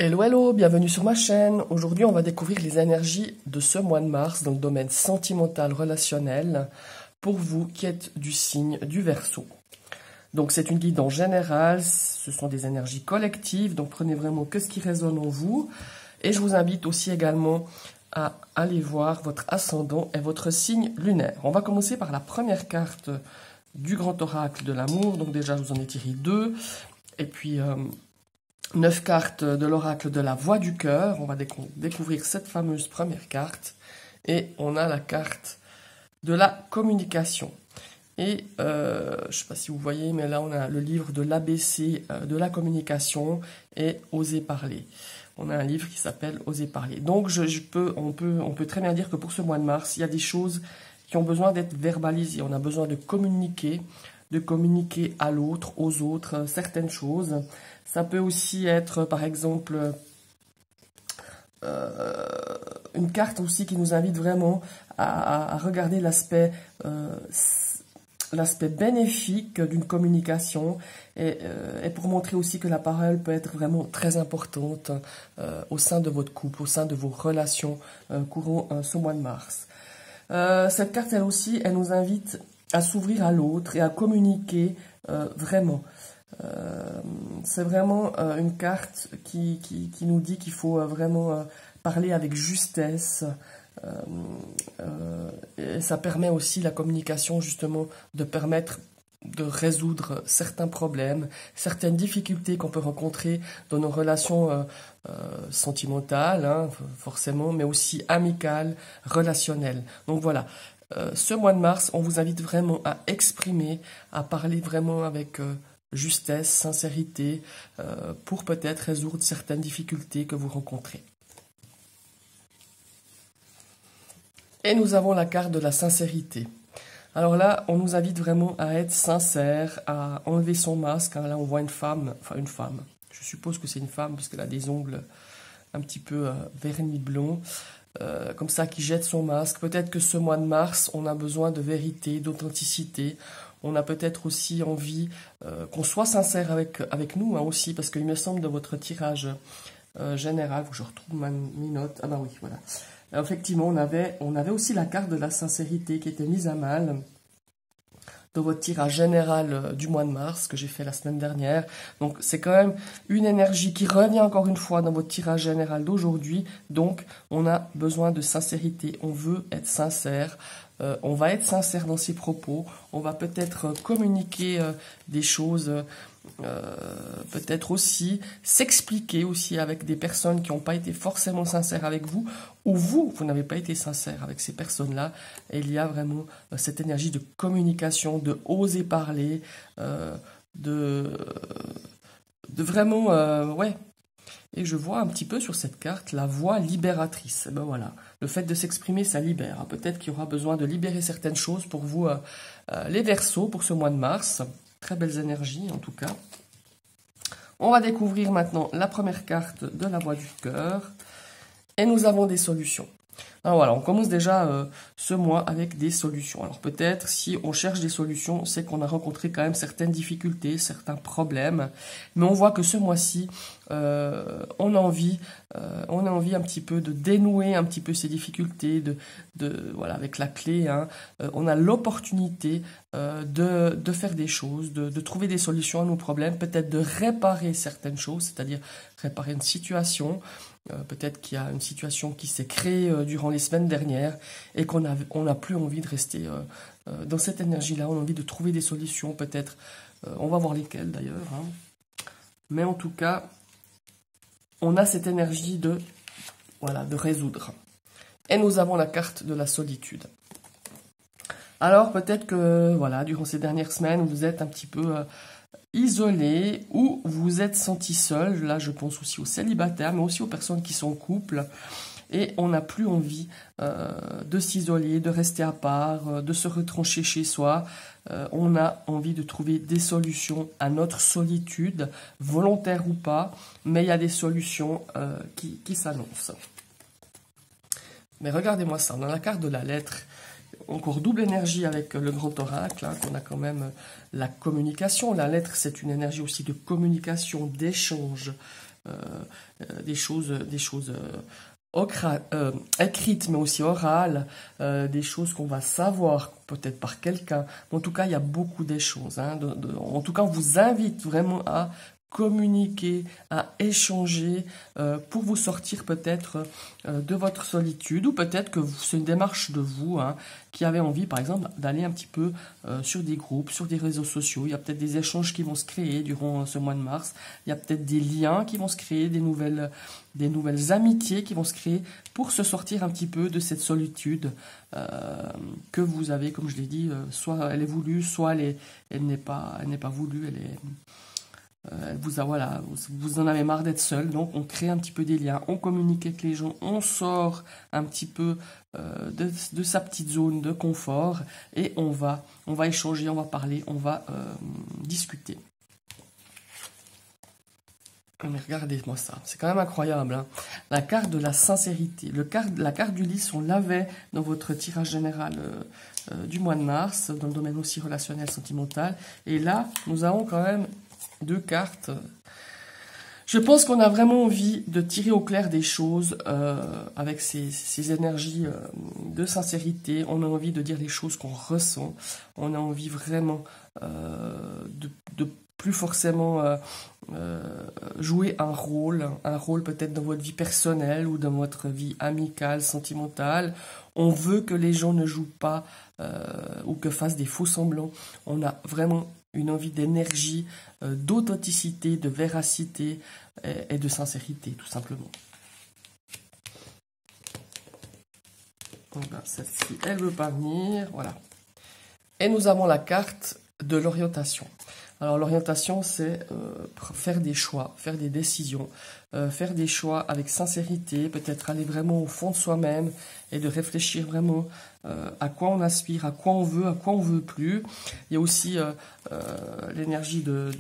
Hello, hello, bienvenue sur ma chaîne. Aujourd'hui, on va découvrir les énergies de ce mois de mars dans le domaine sentimental, relationnel, pour vous qui êtes du signe du Verseau. Donc, c'est une guidance générale, ce sont des énergies collectives, donc prenez vraiment que ce qui résonne en vous. Et je vous invite aussi également à aller voir votre ascendant et votre signe lunaire. On va commencer par la première carte du grand oracle de l'amour. Donc déjà, je vous en ai tiré 2. Et puis... 9 cartes de l'oracle de la voix du cœur. On va découvrir cette fameuse première carte. Et on a la carte de la communication. Et je ne sais pas si vous voyez, mais là on a le livre de l'ABC de la communication et Oser parler. On a un livre qui s'appelle Oser parler. Donc on peut très bien dire que pour ce mois de mars, il y a des choses qui ont besoin d'être verbalisées. On a besoin de communiquer à l'autre, aux autres, certaines choses. Ça peut aussi être, par exemple, une carte aussi qui nous invite vraiment à regarder l'aspect bénéfique d'une communication et pour montrer aussi que la parole peut être vraiment très importante au sein de votre couple, au sein de vos relations courant ce mois de mars. Cette carte, elle aussi, elle nous invite à s'ouvrir à l'autre et à communiquer vraiment. C'est vraiment une carte qui nous dit qu'il faut vraiment parler avec justesse. Et ça permet aussi la communication justement de permettre de résoudre certains problèmes, certaines difficultés qu'on peut rencontrer dans nos relations sentimentales, hein, forcément, mais aussi amicales, relationnelles. Donc voilà. Ce mois de mars, on vous invite vraiment à exprimer, à parler vraiment avec justesse, sincérité, pour peut-être résoudre certaines difficultés que vous rencontrez. Et nous avons la carte de la sincérité. Alors là, on nous invite vraiment à être sincère, à enlever son masque. Là, on voit une femme, je suppose que c'est une femme, parce qu'elle a des ongles un petit peu vernis blond. Comme ça, qui jette son masque. Peut-être que ce mois de mars, on a besoin de vérité, d'authenticité. On a peut-être aussi envie qu'on soit sincère avec nous hein, aussi, parce qu'il me semble de votre tirage général, faut que je retrouve mes notes. Ah bah oui, voilà. Effectivement, on avait aussi la carte de la sincérité qui était mise à mal dans votre tirage général du mois de mars que j'ai fait la semaine dernière. Donc c'est quand même une énergie qui revient encore une fois dans votre tirage général d'aujourd'hui. Donc on a besoin de sincérité, on veut être sincère, on va être sincère dans ses propos, on va peut-être communiquer des choses, peut-être aussi s'expliquer aussi avec des personnes qui n'ont pas été forcément sincères avec vous, ou vous n'avez pas été sincère avec ces personnes-là. Et il y a vraiment cette énergie de communication, de oser parler, de vraiment, ouais. Et je vois un petit peu sur cette carte la voix libératrice. Et ben voilà, le fait de s'exprimer, ça libère. Peut-être qu'il y aura besoin de libérer certaines choses pour vous, les Verseaux, pour ce mois de mars. Très belles énergies, en tout cas. On va découvrir maintenant la première carte de la voix du cœur. Et nous avons des solutions. Alors voilà, on commence déjà ce mois avec des solutions. Alors peut-être, si on cherche des solutions, c'est qu'on a rencontré quand même certaines difficultés, certains problèmes. Mais on voit que ce mois-ci, on a envie un petit peu de dénouer un petit peu ces difficultés, voilà, avec la clé. Hein, on a l'opportunité de faire des choses, de trouver des solutions à nos problèmes, peut-être de réparer certaines choses, c'est-à-dire réparer une situation. Peut-être qu'il y a une situation qui s'est créée durant les semaines dernières et qu'on n'a plus envie de rester dans cette énergie-là. On a envie de trouver des solutions, peut-être. On va voir lesquelles d'ailleurs. Hein. Mais en tout cas, on a cette énergie de résoudre. Et nous avons la carte de la solitude. Alors peut-être que voilà, durant ces dernières semaines, vous êtes un petit peu isolé ou vous êtes senti seul. Là, je pense aussi aux célibataires, mais aussi aux personnes qui sont en couple. Et on n'a plus envie de s'isoler, de rester à part, de se retrancher chez soi. On a envie de trouver des solutions à notre solitude, volontaire ou pas. Mais il y a des solutions qui s'annoncent. Mais regardez-moi ça, on a la carte de la lettre. Encore double énergie avec le grand oracle, hein, qu'on a quand même la communication. La lettre, c'est une énergie aussi de communication, d'échange, des choses écrites, mais aussi orales, des choses qu'on va savoir peut-être par quelqu'un. En tout cas, il y a beaucoup des choses. Hein, en tout cas, on vous invite vraiment à communiquer, à échanger pour vous sortir peut-être de votre solitude, ou peut-être que c'est une démarche de vous hein, qui avez envie, par exemple, d'aller un petit peu sur des groupes, sur des réseaux sociaux. Il y a peut-être des échanges qui vont se créer durant ce mois de mars. Il y a peut-être des liens qui vont se créer, des nouvelles amitiés qui vont se créer pour se sortir un petit peu de cette solitude que vous avez, comme je l'ai dit, soit elle est voulue, soit elle n'est pas voulue, voilà, vous en avez marre d'être seul, donc on crée un petit peu des liens, on communique avec les gens, on sort un petit peu de sa petite zone de confort et on va échanger, on va parler, on va discuter. Mais regardez-moi ça, c'est quand même incroyable. Hein. La carte de la sincérité, la carte du lys, on l'avait dans votre tirage général du mois de mars, dans le domaine aussi relationnel, sentimental. Et là, nous avons quand même 2 cartes. Je pense qu'on a vraiment envie de tirer au clair des choses avec ces énergies de sincérité. On a envie de dire les choses qu'on ressent. On a envie vraiment de plus forcément jouer un rôle peut-être dans votre vie personnelle ou dans votre vie amicale, sentimentale. On veut que les gens ne jouent pas ou que fassent des faux semblants. On a vraiment une envie d'énergie, d'authenticité, de véracité et de sincérité, tout simplement. Celle-ci, elle ne veut pas venir, voilà. Et nous avons la carte de l'orientation. Alors l'orientation, c'est faire des choix, faire des décisions, faire des choix avec sincérité, peut-être aller vraiment au fond de soi-même et de réfléchir vraiment à quoi on aspire, à quoi on veut plus. Il y a aussi l'énergie de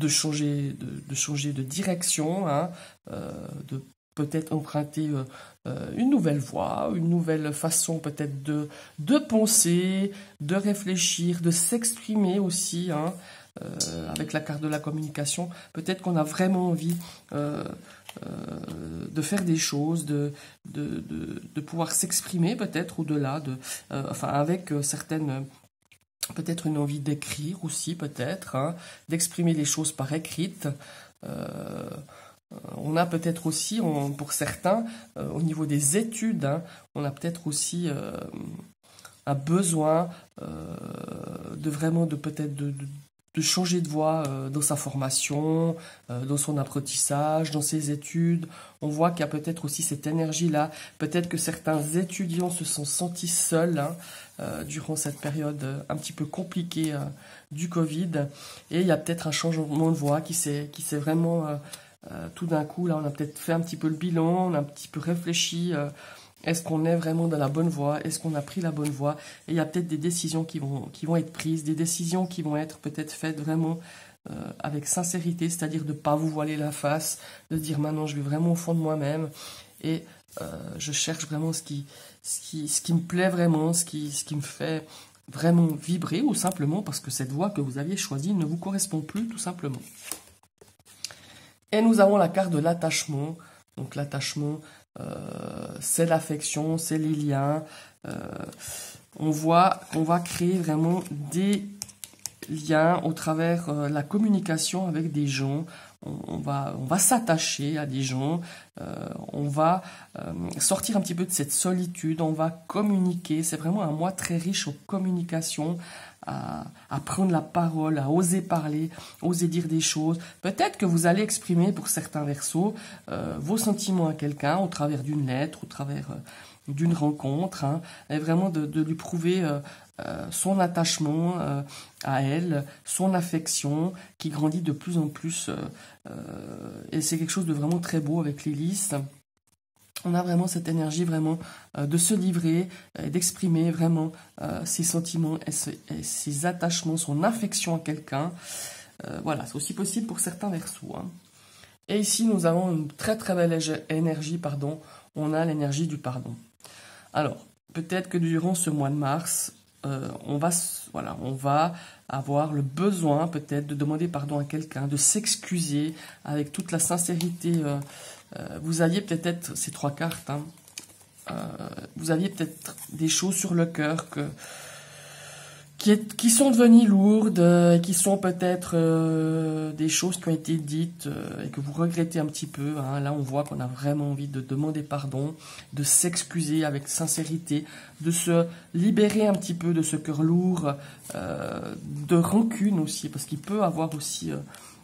changer de direction, hein, de peut-être emprunter une nouvelle voie, une nouvelle façon peut-être de penser, de réfléchir, de s'exprimer aussi, hein, avec la carte de la communication. Peut-être qu'on a vraiment envie de faire des choses, de pouvoir s'exprimer peut-être au-delà, avec certaines... Peut-être une envie d'écrire aussi, peut-être, hein, d'exprimer les choses par écrite. On a peut-être aussi, pour certains, au niveau des études, hein, on a peut-être aussi un besoin de changer de voie dans sa formation, dans son apprentissage, dans ses études. On voit qu'il y a peut-être aussi cette énergie-là. Peut-être que certains étudiants se sont sentis seuls hein, durant cette période un petit peu compliquée du Covid. Et il y a peut-être un changement de voie qui s'est vraiment... tout d'un coup, là, on a peut-être fait un petit peu le bilan, on a un petit peu réfléchi. Est-ce qu'on est vraiment dans la bonne voie? Est-ce qu'on a pris la bonne voie? Et il y a peut-être des décisions qui vont être prises, des décisions qui vont être peut-être faites vraiment avec sincérité, c'est-à-dire de ne pas vous voiler la face, de dire maintenant je vais vraiment au fond de moi-même et je cherche vraiment ce qui me plaît vraiment, ce qui me fait vraiment vibrer, ou simplement parce que cette voie que vous aviez choisie ne vous correspond plus, tout simplement. Et nous avons la carte de l'attachement. Donc l'attachement, c'est l'affection, c'est les liens. On voit qu'on va créer vraiment des liens au travers la communication avec des gens. On va s'attacher à des gens. On va sortir un petit peu de cette solitude. On va communiquer. C'est vraiment un mois très riche en communication. À prendre la parole, à oser parler, oser dire des choses. Peut-être que vous allez exprimer pour certains versos vos sentiments à quelqu'un au travers d'une lettre, au travers d'une rencontre, hein, et vraiment de lui prouver son attachement à elle, son affection qui grandit de plus en plus. Et c'est quelque chose de vraiment très beau avec les lys. On a vraiment cette énergie vraiment de se livrer, d'exprimer vraiment ses sentiments et ses attachements, son affection à quelqu'un. Voilà, c'est aussi possible pour certains versos. Hein. Et ici, nous avons une très très belle énergie, pardon. On a l'énergie du pardon. Alors, peut-être que durant ce mois de mars, voilà, on va avoir le besoin peut-être de demander pardon à quelqu'un, de s'excuser avec toute la sincérité. Vous aviez peut-être ces 3 cartes, hein, vous aviez peut-être des choses sur le cœur qui sont devenues lourdes, qui sont peut-être des choses qui ont été dites et que vous regrettez un petit peu. Hein. Là, on voit qu'on a vraiment envie de demander pardon, de s'excuser avec sincérité, de se libérer un petit peu de ce cœur lourd, de rancune aussi, parce qu'il peut avoir aussi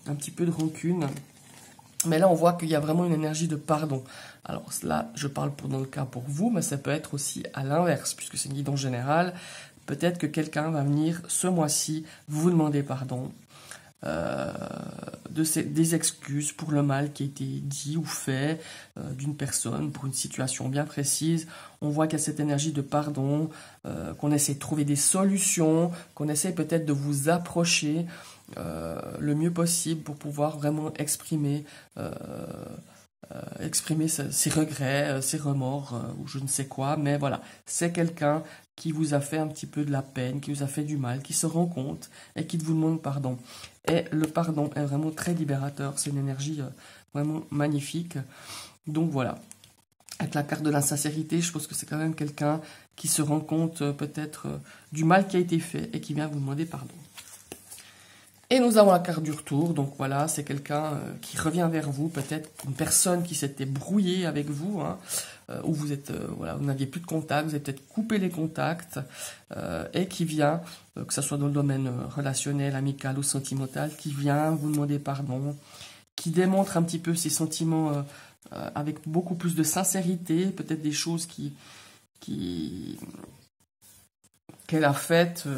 un petit peu de rancune. Mais là, on voit qu'il y a vraiment une énergie de pardon. Alors là, je parle dans le cas pour vous, mais ça peut être aussi à l'inverse, puisque c'est une guidance générale. Peut-être que quelqu'un va venir ce mois-ci vous demander pardon, des excuses pour le mal qui a été dit ou fait d'une personne, pour une situation bien précise. On voit qu'il y a cette énergie de pardon, qu'on essaie de trouver des solutions, qu'on essaie peut-être de vous approcher le mieux possible pour pouvoir vraiment exprimer ses regrets, ses remords ou je ne sais quoi. Mais voilà, c'est quelqu'un qui vous a fait un petit peu de la peine, qui vous a fait du mal, qui se rend compte et qui vous demande pardon. Et le pardon est vraiment très libérateur, c'est une énergie vraiment magnifique. Donc voilà, avec la carte de l'insincérité, je pense que c'est quand même quelqu'un qui se rend compte peut-être du mal qui a été fait et qui vient vous demander pardon. Et nous avons la carte du retour, donc voilà, c'est quelqu'un qui revient vers vous, peut-être une personne qui s'était brouillée avec vous, hein, où vous êtes, voilà, vous n'aviez plus de contact, vous avez peut-être coupé les contacts, et qui vient, que ce soit dans le domaine relationnel, amical ou sentimental, qui vient vous demander pardon, qui démontre un petit peu ses sentiments avec beaucoup plus de sincérité, peut-être des choses qu'elle a faites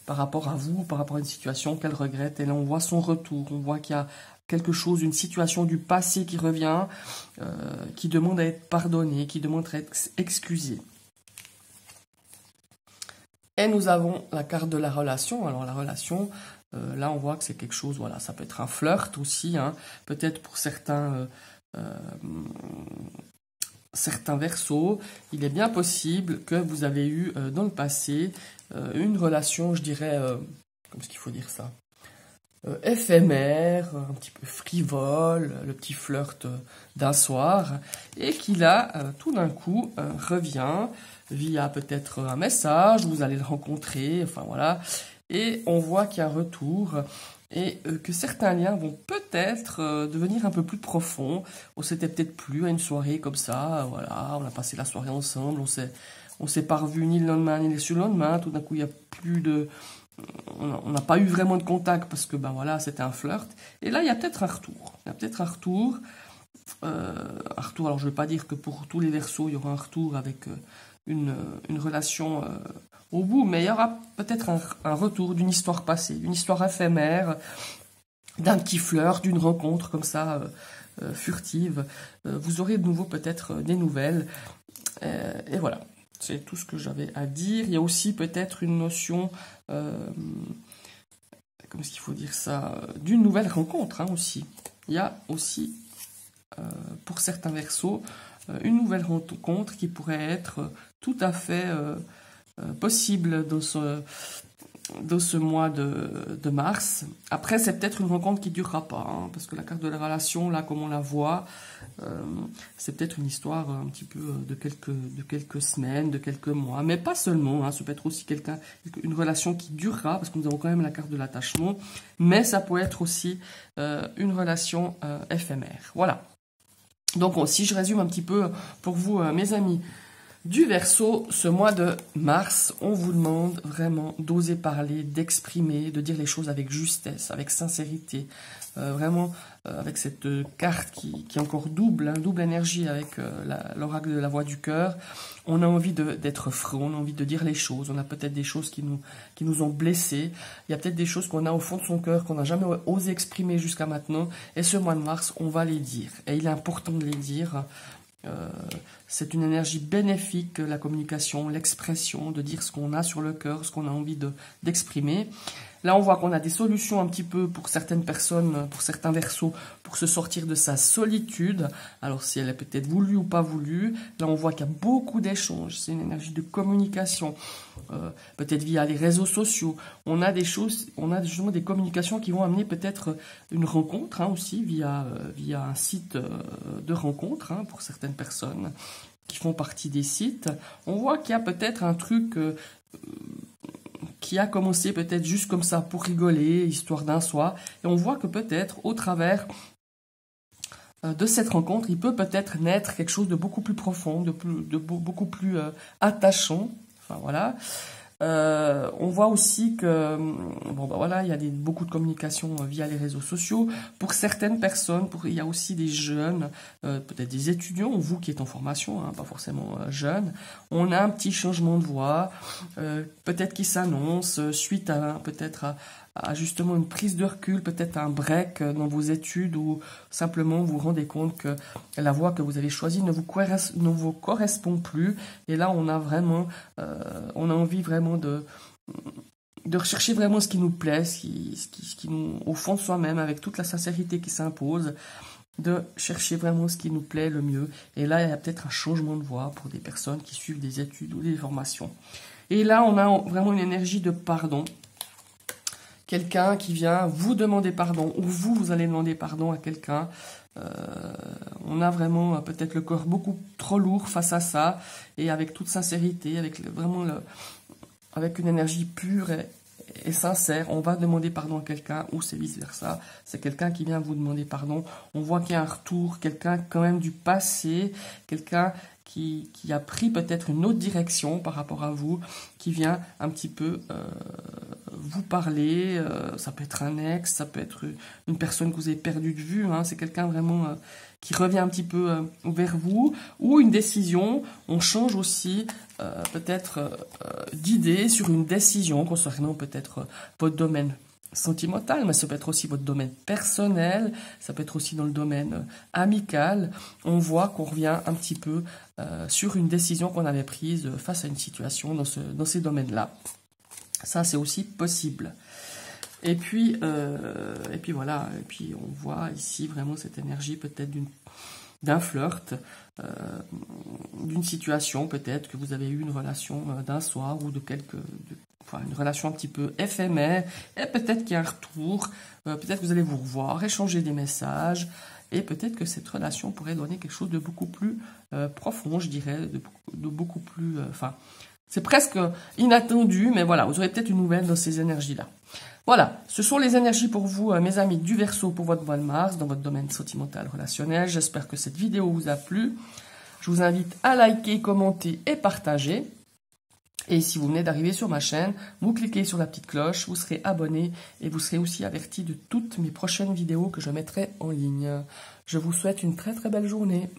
par rapport à vous, par rapport à une situation qu'elle regrette. Et là, on voit son retour, on voit qu'il y a quelque chose, une situation du passé qui revient, qui demande à être pardonnée, qui demande à être excusée. Et nous avons la carte de la relation. Alors la relation, là on voit que c'est quelque chose, voilà, ça peut être un flirt aussi, hein, peut-être pour certains versos, il est bien possible que vous avez eu dans le passé une relation, je dirais, comment est-ce qu'il faut dire ça, éphémère, un petit peu frivole, le petit flirt d'un soir, et qui là, tout d'un coup, revient via peut-être un message, vous allez le rencontrer, enfin voilà, et on voit qu'il y a un retour, et que certains liens vont peut-être devenir un peu plus profonds. On s'était peut-être plus à une soirée comme ça, voilà, on a passé la soirée ensemble, on s'est pas revu ni le lendemain ni le surlendemain, tout d'un coup il y a plus de... On n'a pas eu vraiment de contact parce que ben voilà, c'était un flirt. Et là, il y a peut-être un retour. Il y a peut-être un retour. Alors je ne vais pas dire que pour tous les Verseaux, il y aura un retour avec une relation au bout, mais il y aura peut-être un retour d'une histoire passée, d'une histoire éphémère, d'un petit flirt, d'une rencontre comme ça, furtive. Vous aurez de nouveau peut-être des nouvelles. Et voilà. C'est tout ce que j'avais à dire. Il y a aussi peut-être une notion, comment est-ce qu'il faut dire ça, d'une nouvelle rencontre, hein, aussi. Il y a aussi, pour certains Verseaux, une nouvelle rencontre qui pourrait être tout à fait possible dans ce mois de mars. Après, c'est peut-être une rencontre qui ne durera pas, hein, parce que la carte de la relation, là, comme on la voit, c'est peut-être une histoire un petit peu de quelques semaines, de quelques mois, mais pas seulement, hein, ça peut être aussi une relation qui durera, parce que nous avons quand même la carte de l'attachement, mais ça peut être aussi une relation éphémère. Voilà. Donc, si je résume un petit peu pour vous, mes amis, du Verseau, ce mois de mars, on vous demande vraiment d'oser parler, d'exprimer, de dire les choses avec justesse, avec sincérité, vraiment avec cette carte qui est encore double énergie avec l'oracle de la voix du cœur. On a envie d'être franc, on a envie de dire les choses, on a peut-être des choses qui nous ont blessés, il y a peut-être des choses qu'on a au fond de son cœur qu'on n'a jamais osé exprimer jusqu'à maintenant, et ce mois de mars, on va les dire, et il est important de les dire. C'est une énergie bénéfique, la communication, l'expression, de dire ce qu'on a sur le cœur, ce qu'on a envie d'exprimer. Là, on voit qu'on a des solutions un petit peu pour certaines personnes, pour certains Verseaux, pour se sortir de sa solitude. Alors, si elle est peut-être voulue ou pas voulue, là, on voit qu'il y a beaucoup d'échanges. C'est une énergie de communication, peut-être via les réseaux sociaux. On a des choses, on a justement des communications qui vont amener peut-être une rencontre, hein, aussi, via un site de rencontre, hein, pour certaines personnes qui font partie des sites. On voit qu'il y a peut-être un truc qui a commencé peut-être juste comme ça pour rigoler, histoire d'un soir. Et on voit que peut-être au travers de cette rencontre, il peut peut-être naître quelque chose de beaucoup plus profond, beaucoup plus attachant. Enfin voilà. On voit aussi que bon ben voilà, il y a beaucoup de communication via les réseaux sociaux. Pour certaines personnes, il y a aussi des jeunes, peut-être des étudiants, vous qui êtes en formation, hein, pas forcément jeunes. On a un petit changement de voie, peut-être qui s'annonce suite à peut-être à justement une prise de recul, peut-être un break dans vos études, ou simplement vous vous rendez compte que la voie que vous avez choisie ne vous correspond plus. Et là, on a vraiment, on a envie vraiment de rechercher vraiment ce qui nous plaît, ce qui nous, au fond de soi-même, avec toute la sincérité qui s'impose, de chercher vraiment ce qui nous plaît le mieux. Et là, il y a peut-être un changement de voie pour des personnes qui suivent des études ou des formations. Et là, on a vraiment une énergie de pardon. Quelqu'un qui vient vous demander pardon, ou vous allez demander pardon à quelqu'un. On a vraiment peut-être le corps beaucoup trop lourd face à ça, et avec toute sincérité, avec avec une énergie pure et sincère, on va demander pardon à quelqu'un, ou c'est vice-versa. C'est quelqu'un qui vient vous demander pardon. On voit qu'il y a un retour, quelqu'un quand même du passé, quelqu'un qui a pris peut-être une autre direction par rapport à vous, qui vient un petit peu vous parler. Ça peut être un ex, ça peut être une personne que vous avez perdue de vue, hein. C'est quelqu'un vraiment qui revient un petit peu vers vous, ou une décision. On change aussi peut-être d'idée sur une décision concernant peut-être votre domaine sentimental, mais ça peut être aussi votre domaine personnel, ça peut être aussi dans le domaine amical. On voit qu'on revient un petit peu sur une décision qu'on avait prise face à une situation dans ces domaines-là. Ça, c'est aussi possible. Et puis voilà, et puis on voit ici vraiment cette énergie peut-être d'un flirt, d'une situation peut-être que vous avez eu une relation d'un soir, ou une relation un petit peu éphémère, et peut-être qu'il y a un retour, peut-être que vous allez vous revoir, échanger des messages, et peut-être que cette relation pourrait donner quelque chose de beaucoup plus profond, je dirais, de beaucoup plus... c'est presque inattendu, mais voilà, vous aurez peut-être une nouvelle dans ces énergies-là. Voilà, ce sont les énergies pour vous, mes amis du Verseau, pour votre mois de mars, dans votre domaine sentimental, relationnel. J'espère que cette vidéo vous a plu. Je vous invite à liker, commenter et partager. Et si vous venez d'arriver sur ma chaîne, vous cliquez sur la petite cloche, vous serez abonné et vous serez aussi averti de toutes mes prochaines vidéos que je mettrai en ligne. Je vous souhaite une très très belle journée.